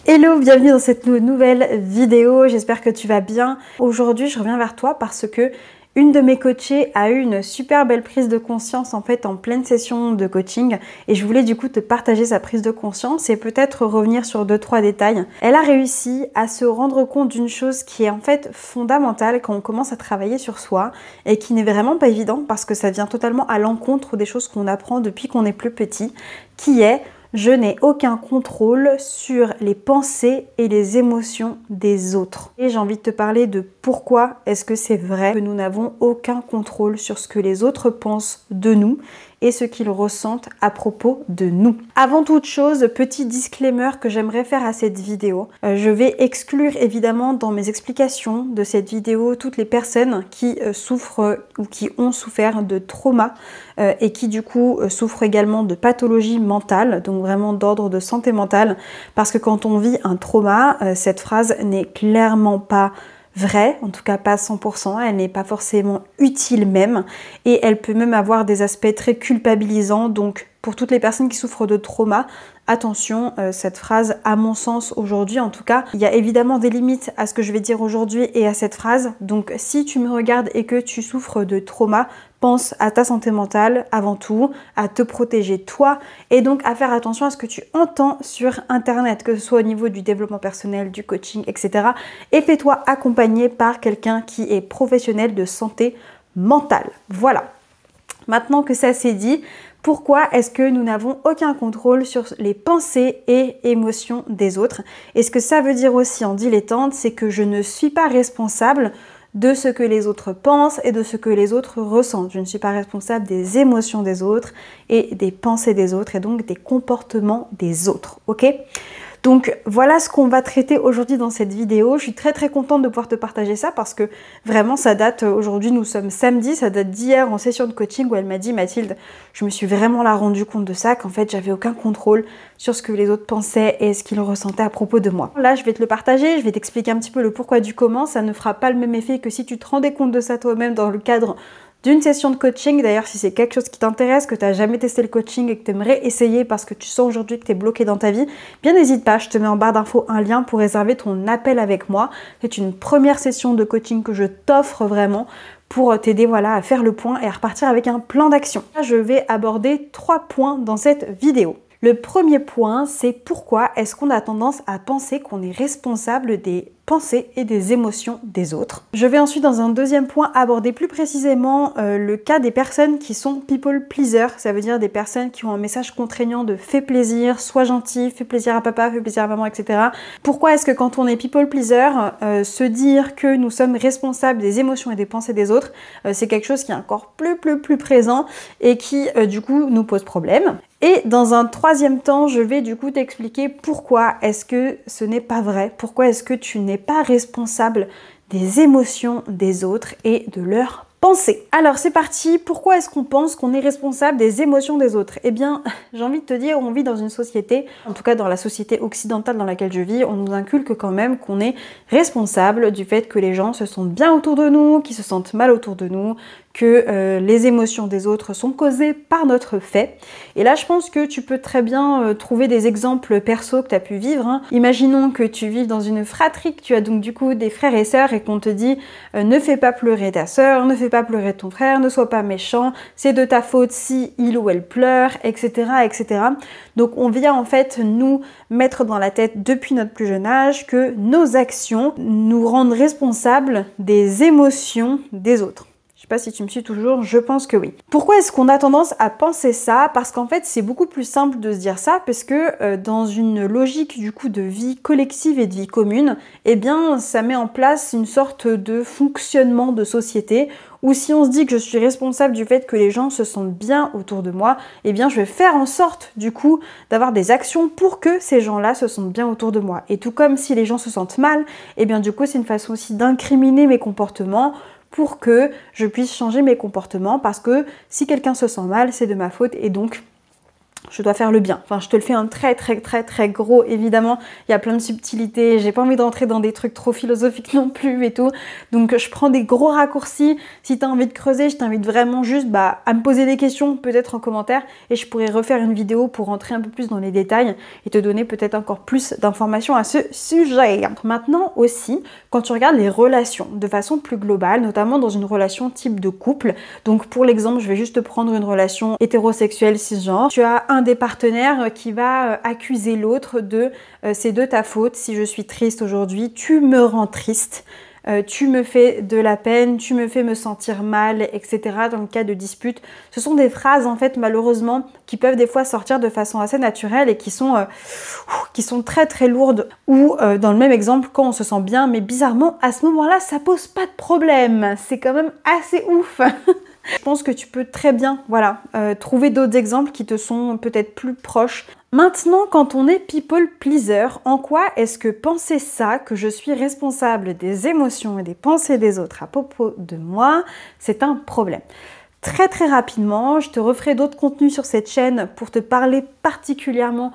Hello, bienvenue dans cette nouvelle vidéo, j'espère que tu vas bien. Aujourd'hui, je reviens vers toi parce que une de mes coachées a eu une super belle prise de conscience en fait en pleine session de coaching et je voulais du coup te partager sa prise de conscience et peut-être revenir sur 2-3 détails. Elle a réussi à se rendre compte d'une chose qui est en fait fondamentale quand on commence à travailler sur soi et qui n'est vraiment pas évident parce que ça vient totalement à l'encontre des choses qu'on apprend depuis qu'on est plus petit, qui est je n'ai aucun contrôle sur les pensées et les émotions des autres. Et j'ai envie de te parler de pourquoi est-ce que c'est vrai que nous n'avons aucun contrôle sur ce que les autres pensent de nous et ce qu'ils ressentent à propos de nous. Avant toute chose, petit disclaimer que j'aimerais faire à cette vidéo. Je vais exclure évidemment dans mes explications de cette vidéo toutes les personnes qui souffrent ou qui ont souffert de trauma et qui du coup souffrent également de pathologie mentale, donc vraiment d'ordre de santé mentale, parce que quand on vit un trauma, cette phrase n'est clairement pas vraie, en tout cas pas 100%, elle n'est pas forcément utile même, et elle peut même avoir des aspects très culpabilisants, donc pour toutes les personnes qui souffrent de trauma, attention, cette phrase, à mon sens aujourd'hui en tout cas, il y a évidemment des limites à ce que je vais dire aujourd'hui et à cette phrase, donc si tu me regardes et que tu souffres de trauma, pense à ta santé mentale avant tout, à te protéger toi et donc à faire attention à ce que tu entends sur internet, que ce soit au niveau du développement personnel, du coaching, etc. Et fais-toi accompagner par quelqu'un qui est professionnel de santé mentale. Voilà. Maintenant que ça c'est dit, pourquoi est-ce que nous n'avons aucun contrôle sur les pensées et émotions des autres? Et ce que ça veut dire aussi en dilettante, c'est que je ne suis pas responsable de ce que les autres pensent et de ce que les autres ressentent. Je ne suis pas responsable des émotions des autres et des pensées des autres et donc des comportements des autres, ok ? Donc voilà ce qu'on va traiter aujourd'hui dans cette vidéo. Je suis très contente de pouvoir te partager ça parce que vraiment ça date, aujourd'hui nous sommes samedi, ça date d'hier en session de coaching où elle m'a dit Mathilde, je me suis vraiment là rendu compte de ça, qu'en fait j'avais aucun contrôle sur ce que les autres pensaient et ce qu'ils ressentaient à propos de moi. Là je vais te le partager, je vais t'expliquer un petit peu le pourquoi du comment, ça ne fera pas le même effet que si tu te rendais compte de ça toi-même dans le cadre d'une session de coaching. D'ailleurs, si c'est quelque chose qui t'intéresse, que tu n'as jamais testé le coaching et que tu aimerais essayer parce que tu sens aujourd'hui que tu es bloqué dans ta vie, bien n'hésite pas, je te mets en barre d'infos un lien pour réserver ton appel avec moi. C'est une première session de coaching que je t'offre vraiment pour t'aider voilà, à faire le point et à repartir avec un plan d'action. Je vais aborder 3 points dans cette vidéo. Le premier point, c'est pourquoi est-ce qu'on a tendance à penser qu'on est responsable des pensées et des émotions des autres. Je vais ensuite dans un deuxième point aborder plus précisément le cas des personnes qui sont people pleaser, ça veut dire des personnes qui ont un message contraignant de fais plaisir, sois gentil, fais plaisir à papa, fais plaisir à maman, etc. Pourquoi est-ce que quand on est people pleaser, se dire que nous sommes responsables des émotions et des pensées des autres, c'est quelque chose qui est encore plus présent et qui du coup nous pose problème. Et dans un troisième temps, je vais du coup t'expliquer pourquoi est-ce que ce n'est pas vrai, pourquoi est-ce que tu n'es pas responsable des émotions des autres et de leurs pensées. Alors c'est parti, pourquoi est-ce qu'on pense qu'on est responsable des émotions des autres? Eh bien, j'ai envie de te dire, on vit dans une société, en tout cas dans la société occidentale dans laquelle je vis, on nous inculque quand même qu'on est responsable du fait que les gens se sentent bien autour de nous, qu'ils se sentent mal autour de nous, que les émotions des autres sont causées par notre fait. Et là, je pense que tu peux très bien trouver des exemples perso que tu as pu vivre. Hein. Imaginons que tu vives dans une fratrie, que tu as donc du coup des frères et sœurs et qu'on te dit ne fais pas pleurer ta sœur, ne fais pas pleurer ton frère, ne sois pas méchant, c'est de ta faute si il ou elle pleure, etc., etc. Donc on vient en fait nous mettre dans la tête depuis notre plus jeune âge que nos actions nous rendent responsables des émotions des autres. Je sais pas si tu me suis toujours, je pense que oui. Pourquoi est-ce qu'on a tendance à penser ça? Parce qu'en fait, c'est beaucoup plus simple de se dire ça, parce que dans une logique du coup de vie collective et de vie commune, eh bien, ça met en place une sorte de fonctionnement de société où si on se dit que je suis responsable du fait que les gens se sentent bien autour de moi, eh bien, je vais faire en sorte du coup d'avoir des actions pour que ces gens-là se sentent bien autour de moi. Et tout comme si les gens se sentent mal, eh bien, du coup, c'est une façon aussi d'incriminer mes comportements pour que je puisse changer mes comportements parce que si quelqu'un se sent mal, c'est de ma faute et donc je dois faire le bien. Enfin, je te le fais un très gros, évidemment, il y a plein de subtilités, j'ai pas envie d'entrer dans des trucs trop philosophiques non plus et tout, donc je prends des gros raccourcis. Si tu as envie de creuser, je t'invite vraiment juste à me poser des questions, peut-être en commentaire, et je pourrais refaire une vidéo pour rentrer un peu plus dans les détails et te donner peut-être encore plus d'informations à ce sujet. Maintenant aussi, quand tu regardes les relations de façon plus globale, notamment dans une relation type de couple, donc pour l'exemple, je vais juste te prendre une relation hétérosexuelle cisgenre, tu as un des partenaires qui va accuser l'autre de c'est de ta faute si je suis triste aujourd'hui, tu me rends triste. Tu me fais de la peine, tu me fais me sentir mal, etc. dans le cas de dispute. Ce sont des phrases en fait malheureusement qui peuvent des fois sortir de façon assez naturelle et qui sont très lourdes. Ou dans le même exemple, quand on se sent bien, mais bizarrement à ce moment-là ça pose pas de problème. C'est quand même assez ouf. Je pense que tu peux très bien trouver d'autres exemples qui te sont peut-être plus proches. Maintenant, quand on est people pleaser, en quoi est-ce que penser ça, que je suis responsable des émotions et des pensées des autres à propos de moi, c'est un problème? Très rapidement, je te referai d'autres contenus sur cette chaîne pour te parler particulièrement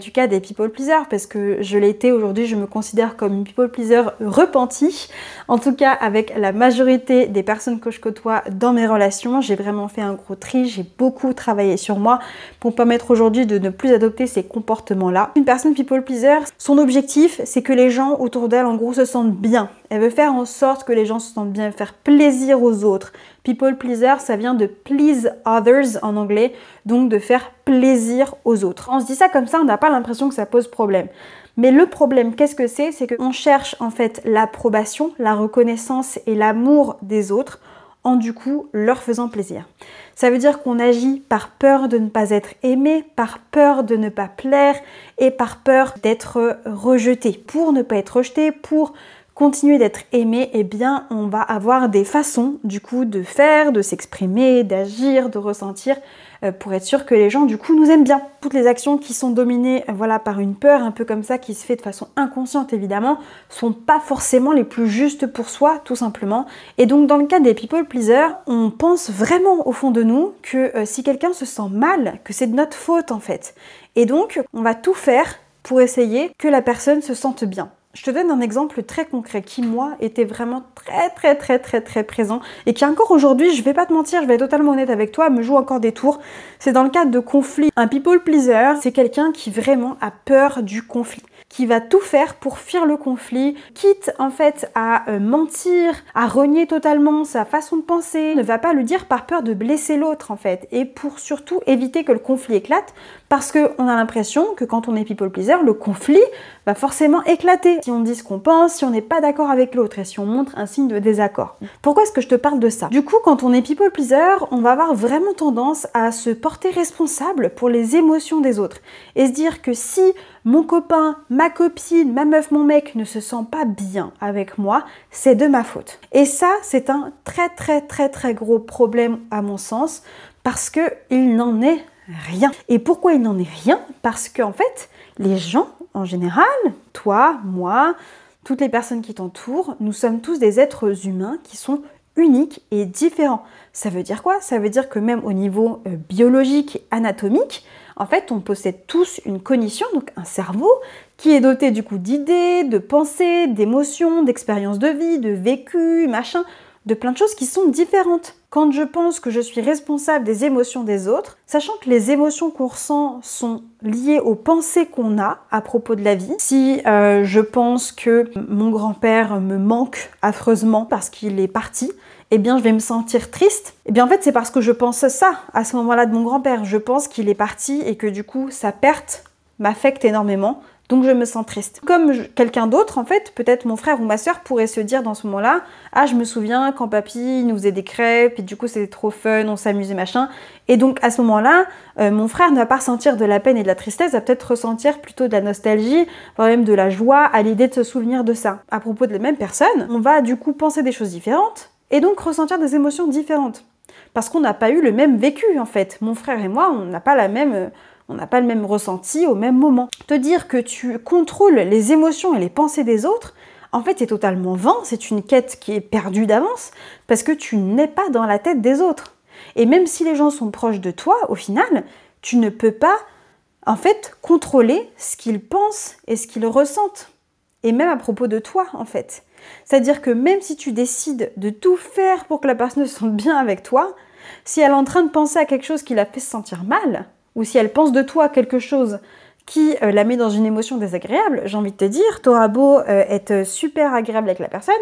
du cas des people pleasers parce que je l'ai été aujourd'hui, je me considère comme une people pleaser repentie. En tout cas, avec la majorité des personnes que je côtoie dans mes relations, j'ai vraiment fait un gros tri, j'ai beaucoup travaillé sur moi pour me permettre aujourd'hui de ne plus adopter ces comportements-là. Une personne people pleaser, son objectif, c'est que les gens autour d'elle, en gros, se sentent bien. Elle veut faire en sorte que les gens se sentent bien, faire plaisir aux autres. People pleaser, ça vient de please others en anglais, donc de faire plaisir aux autres. On se dit ça comme ça, on n'a pas l'impression que ça pose problème. Mais le problème, qu'est-ce que c'est? C'est qu'on cherche en fait l'approbation, la reconnaissance et l'amour des autres en du coup leur faisant plaisir. Ça veut dire qu'on agit par peur de ne pas être aimé, par peur de ne pas plaire et par peur d'être rejeté. Pour ne pas être rejeté, pour continuer d'être aimé, eh bien on va avoir des façons du coup de faire, de s'exprimer, d'agir, de ressentir pour être sûr que les gens du coup nous aiment bien. Toutes les actions qui sont dominées par une peur un peu comme ça qui se fait de façon inconsciente évidemment sont pas forcément les plus justes pour soi tout simplement. Et donc dans le cas des people pleasers, on pense vraiment au fond de nous que si quelqu'un se sent mal, que c'est de notre faute en fait. Et donc on va tout faire pour essayer que la personne se sente bien. Je te donne un exemple très concret qui, moi, était vraiment très présent et qui encore aujourd'hui, je vais pas te mentir, je vais être totalement honnête avec toi, me joue encore des tours. C'est dans le cadre de conflits. Un people pleaser, c'est quelqu'un qui vraiment a peur du conflit, qui va tout faire pour fuir le conflit, quitte en fait à mentir, à renier totalement sa façon de penser, ne va pas le dire par peur de blesser l'autre en fait, et pour surtout éviter que le conflit éclate, parce qu'on a l'impression que quand on est people pleaser, le conflit va forcément éclater. Si on dit ce qu'on pense, si on n'est pas d'accord avec l'autre et si on montre un signe de désaccord. Pourquoi est-ce que je te parle de ça? Du coup, quand on est people pleaser, on va avoir vraiment tendance à se porter responsable pour les émotions des autres et se dire que si mon copain, ma copine, ma meuf, mon mec ne se sent pas bien avec moi, c'est de ma faute. Et ça, c'est un très gros problème à mon sens parce que il n'en est rien. Et pourquoi il n'en est rien? Parce qu'en fait, les gens, en général, toi, moi, toutes les personnes qui t'entourent, nous sommes tous des êtres humains qui sont uniques et différents. Ça veut dire quoi? Ça veut dire que même au niveau biologique et anatomique, en fait, on possède tous une cognition, donc un cerveau, qui est doté du coup d'idées, de pensées, d'émotions, d'expériences de vie, de vécu, machin, de plein de choses qui sont différentes. Quand je pense que je suis responsable des émotions des autres, sachant que les émotions qu'on ressent sont liées aux pensées qu'on a à propos de la vie, si je pense que mon grand-père me manque affreusement parce qu'il est parti, eh bien je vais me sentir triste. Eh bien en fait c'est parce que je pense ça à ce moment-là de mon grand-père. Je pense qu'il est parti et que du coup sa perte m'affecte énormément. Donc je me sens triste. Comme quelqu'un d'autre, en fait, peut-être mon frère ou ma soeur pourrait se dire dans ce moment-là, ah je me souviens quand papy nous faisait des crêpes et du coup c'était trop fun, on s'amusait machin. Et donc à ce moment-là, mon frère ne va pas ressentir de la peine et de la tristesse, va peut-être ressentir plutôt de la nostalgie, voire même de la joie à l'idée de se souvenir de ça. À propos de la même personne, on va du coup penser des choses différentes et donc ressentir des émotions différentes. Parce qu'on n'a pas eu le même vécu en fait. Mon frère et moi, on n'a pas le même ressenti au même moment. Te dire que tu contrôles les émotions et les pensées des autres, en fait, c'est totalement vain, c'est une quête qui est perdue d'avance, parce que tu n'es pas dans la tête des autres. Et même si les gens sont proches de toi, au final, tu ne peux pas en fait, contrôler ce qu'ils pensent et ce qu'ils ressentent. Et même à propos de toi, en fait. C'est-à-dire que même si tu décides de tout faire pour que la personne se sente bien avec toi, si elle est en train de penser à quelque chose qui la fait se sentir mal, ou si elle pense de toi quelque chose qui la met dans une émotion désagréable, j'ai envie de te dire, t'auras beau être super agréable avec la personne,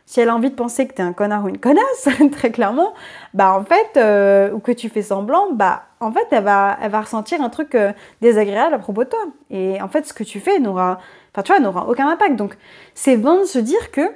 si elle a envie de penser que t'es un connard ou une connasse, très clairement, bah en fait, ou que tu fais semblant, bah en fait, elle va ressentir un truc désagréable à propos de toi. Et en fait, ce que tu fais n'aura aucun impact. Donc, c'est vain de se dire que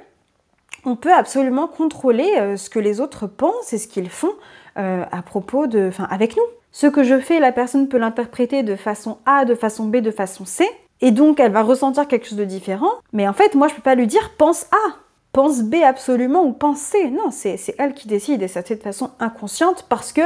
on peut absolument contrôler ce que les autres pensent et ce qu'ils font avec nous. Ce que je fais, la personne peut l'interpréter de façon A, de façon B, de façon C, et donc elle va ressentir quelque chose de différent. Mais en fait, moi, je peux pas lui dire « pense A ». Pense B absolument ou pense C. Non, c'est elle qui décide et ça se fait de façon inconsciente parce que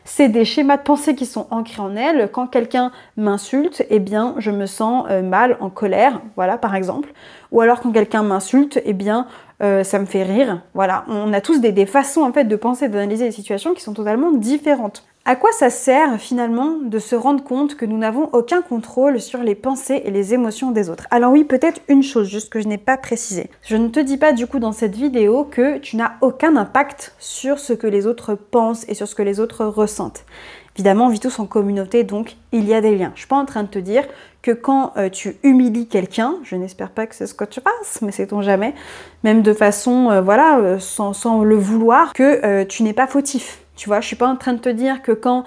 c'est des schémas de pensée qui sont ancrés en elle. Quand quelqu'un m'insulte, eh bien, je me sens mal, en colère, voilà, par exemple. Ou alors quand quelqu'un m'insulte, eh bien, ça me fait rire. Voilà, on a tous des façons en fait de penser, d'analyser les situations qui sont totalement différentes. À quoi ça sert finalement de se rendre compte que nous n'avons aucun contrôle sur les pensées et les émotions des autres? Alors oui, peut-être une chose juste que je n'ai pas précisée. Je ne te dis pas du coup dans cette vidéo que tu n'as aucun impact sur ce que les autres pensent et sur ce que les autres ressentent. Évidemment, on vit tous en communauté, donc il y a des liens. Je suis pas en train de te dire que quand tu humilies quelqu'un, je n'espère pas que c'est ce que tu fasses, mais sait-on jamais, même de façon, sans le vouloir, que tu n'es pas fautif. Tu vois, je suis pas en train de te dire que quand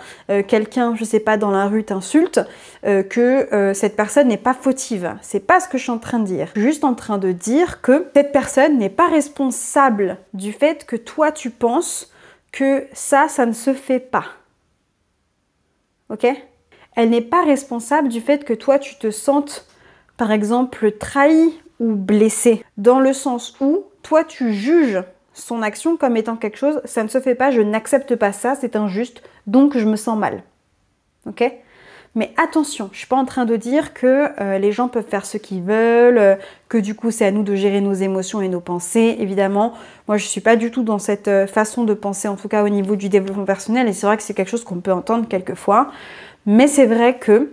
quelqu'un, je sais pas, dans la rue t'insulte, que cette personne n'est pas fautive. C'est pas ce que je suis en train de dire. Je suis juste en train de dire que cette personne n'est pas responsable du fait que toi tu penses que ça ne se fait pas. Ok? Elle n'est pas responsable du fait que toi tu te sentes, par exemple, trahi ou blessé. Dans le sens où toi tu juges son action comme étant quelque chose, ça ne se fait pas, je n'accepte pas ça, c'est injuste, donc je me sens mal. Ok? Mais attention, je suis pas en train de dire que les gens peuvent faire ce qu'ils veulent, que du coup c'est à nous de gérer nos émotions et nos pensées. Évidemment, moi je suis pas du tout dans cette façon de penser, en tout cas au niveau du développement personnel, et c'est vrai que c'est quelque chose qu'on peut entendre quelquefois. Mais c'est vrai que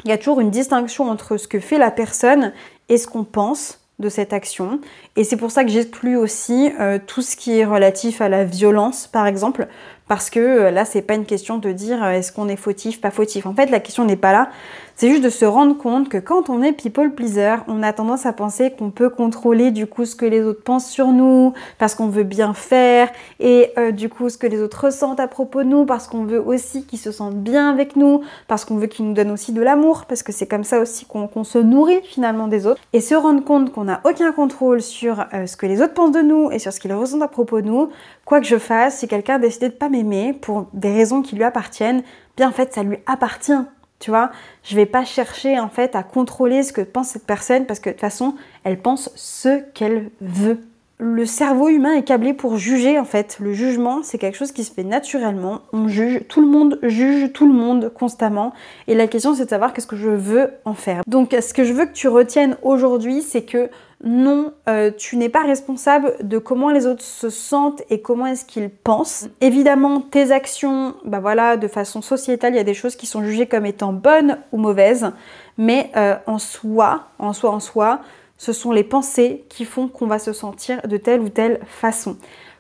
il y a toujours une distinction entre ce que fait la personne et ce qu'on pense de cette action. Et c'est pour ça que j'exclus aussi tout ce qui est relatif à la violence, par exemple, parce que là, c'est pas une question de dire est-ce qu'on est fautif, pas fautif. En fait, la question n'est pas là. C'est juste de se rendre compte que quand on est people pleaser, on a tendance à penser qu'on peut contrôler du coup ce que les autres pensent sur nous, parce qu'on veut bien faire, et du coup ce que les autres ressentent à propos de nous, parce qu'on veut aussi qu'ils se sentent bien avec nous, parce qu'on veut qu'ils nous donnent aussi de l'amour, parce que c'est comme ça aussi qu'on se nourrit finalement des autres. Et se rendre compte qu'on n'a aucun contrôle sur ce que les autres pensent de nous et sur ce qu'ils ressentent à propos de nous, quoi que je fasse, si quelqu'un a décidé de pas m'aimer pour des raisons qui lui appartiennent, bien en fait ça lui appartient. Tu vois, je vais pas chercher en fait à contrôler ce que pense cette personne parce que de toute façon, elle pense ce qu'elle veut. Le cerveau humain est câblé pour juger en fait. Le jugement, c'est quelque chose qui se fait naturellement. On juge, tout le monde juge tout le monde constamment. Et la question, c'est de savoir qu'est-ce que je veux en faire. Donc, ce que je veux que tu retiennes aujourd'hui, c'est que non, tu n'es pas responsable de comment les autres se sentent et comment est-ce qu'ils pensent. Évidemment, tes actions, bah voilà, de façon sociétale, il y a des choses qui sont jugées comme étant bonnes ou mauvaises, mais en soi, ce sont les pensées qui font qu'on va se sentir de telle ou telle façon.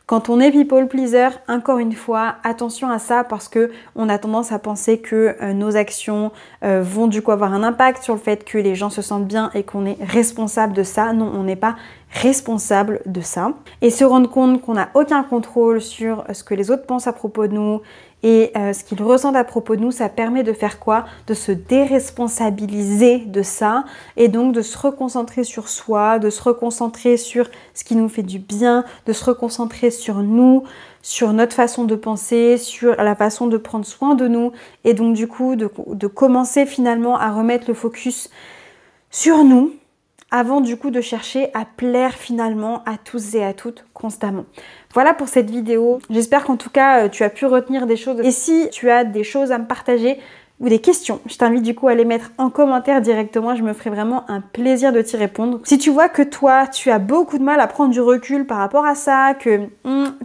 Quand on est people pleaser, encore une fois, attention à ça parce que on a tendance à penser que nos actions vont du coup avoir un impact sur le fait que les gens se sentent bien et qu'on est responsable de ça. Non, on n'est pas responsable de ça. Et se rendre compte qu'on n'a aucun contrôle sur ce que les autres pensent à propos de nous et ce qu'ils ressentent à propos de nous, ça permet de faire quoi? De se déresponsabiliser de ça et donc de se reconcentrer sur soi, de se reconcentrer sur ce qui nous fait du bien, de se reconcentrer sur nous, sur notre façon de penser, sur la façon de prendre soin de nous et donc du coup de commencer finalement à remettre le focus sur nous avant du coup de chercher à plaire finalement à tous et à toutes constamment. Voilà pour cette vidéo. J'espère qu'en tout cas tu as pu retenir des choses. Et si tu as des choses à me partager, ou des questions, je t'invite du coup à les mettre en commentaire directement, je me ferai vraiment un plaisir de t'y répondre. Si tu vois que toi, tu as beaucoup de mal à prendre du recul par rapport à ça, que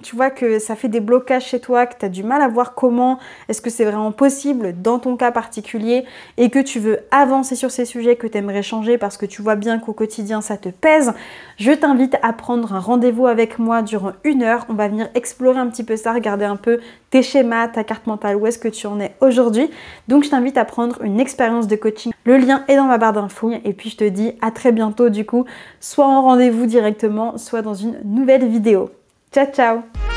tu vois que ça fait des blocages chez toi, que tu as du mal à voir comment est-ce que c'est vraiment possible dans ton cas particulier et que tu veux avancer sur ces sujets, que tu aimerais changer parce que tu vois bien qu'au quotidien ça te pèse, je t'invite à prendre un rendez-vous avec moi durant 1 heure. On va venir explorer un petit peu ça, regarder un peu tes schémas, ta carte mentale, où est-ce que tu en es aujourd'hui. Donc je t'invite à prendre une expérience de coaching. Le lien est dans ma barre d'infos et puis je te dis à très bientôt du coup, soit en rendez-vous directement, soit dans une nouvelle vidéo. Ciao ciao!